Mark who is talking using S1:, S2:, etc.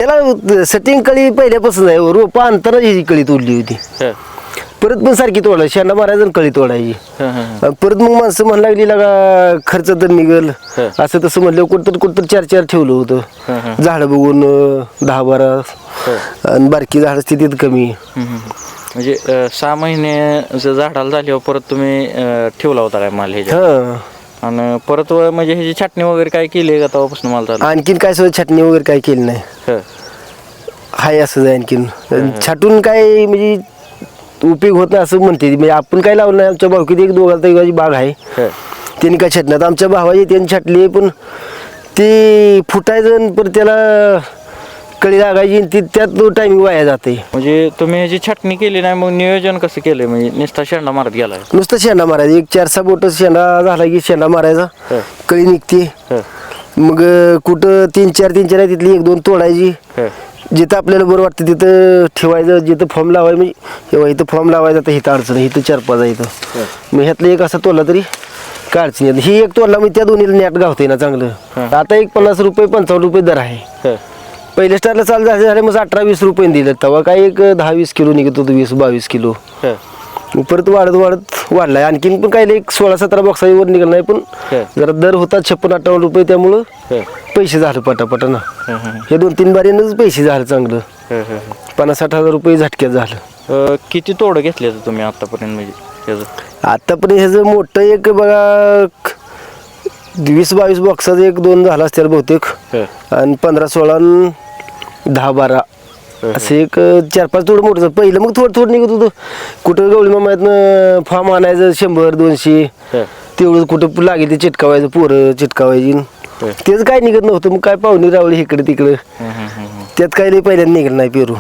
S1: त्याला सेटिंग कळी पहिल्यापासून आहे, रोपा अंतरा ही कळी तोडली होती. परत पण सारखी तोडायची, शेंडा मारायचं आणि कळी तोडायची. परत मग माणसं म्हणू लागली लागा खर्च तर निघल असं तसं म्हणलं. कुठतर 4 ठेवलं होतं झाड बघून 10-12 आणि बारकी झाड स्थितीत कमी.
S2: म्हणजे 6 महिने झाडाला झाल्यावर परत तुम्ही ठेवला होता काय माल ह्याच्या? आणि परत म्हणजे ह्याची छाटणी वगैरे काय केली आहे का तेव्हापासून माल झाला?
S1: आणखीन काय सुद्धा छाटणी वगैरे काय केली नाही. हाय असं आहे आणखीन. छाटून काय म्हणजे उपयोग होत नाही असं म्हणते. म्हणजे आपण काय लावलं नाही. आमच्या भावकीत एक दोघांची बाग आहे, त्यांनी काय छाटणार. आमच्या भावाची त्यांनी छाटली पण ती फुटायचं पण त्याला कळी लागायची, ती त्यात टायमिंग वाया जाते.
S2: म्हणजे तुम्ही ह्याची छाटणी केली नाही, मग नियोजन कसं केलंय? म्हणजे नुसता शेंडा मारत गेलाय?
S1: नुसतं शेंडा मारायचा. 4-6 बोट शेंडा झाला की शेंडा मारायचा, कळी निघते. मग कुठं 3-4 आहे तिथली 1-2 तोडायची. जिथं आपल्याला बरं वाटतं तिथं ठेवायचं. जिथं फॉर्म लावायचं म्हणजे इथं फॉर्म लावायचा तर इथं अडचण, इथं 4-5 आहे इथं. मग ह्यातलं एक असं तोडला तरी काय अडचण येत. ही एक तोडला मग त्या दोन्हीला नॅट गावते ना चांगलं. आता एक 50 रुपये 55 रुपये दर आहे. पहिल्या स्टारला चालू झाले मग 18-20 रुपये दिलं. तेव्हा काय एक 10-20 किलो निघत होतं, 20-22 किलो. परत वाढत वाढलाय. आणखीन पण काही एक 16-17 बॉक्सावर निघालं नाही, पण जरा दर होता 56-58 रुपये. त्यामुळं पैसे झालं पटापटा ना. हे 2-3 बारीनच पैसे झालं चांगलं. 50-60 हजार रुपये झटक्यात झालं.
S2: किती तोडं घेतले तुम्ही आतापर्यंत? म्हणजे
S1: आतापर्यंत ह्याचं मोठं एक बघा 20-22 बॉक्साचं 1-2 झाला असतील बहुतेक. आणि 15-16 10-12 असं एक 4-5 तोडं मोठं. पहिलं मग थोडं निघत होतं. कुठं गवळी मामातनं फॉर्म आणायचं 100-200 तेवढं. कुठं लागेल ते चिटकावायचं, पोरं चिटकावायची. तेच काय निघत नव्हतं. मग काय पाहुणे रावळी इकडे तिकडे, त्यात काही पहिल्यांदा निघत नाही पेरू.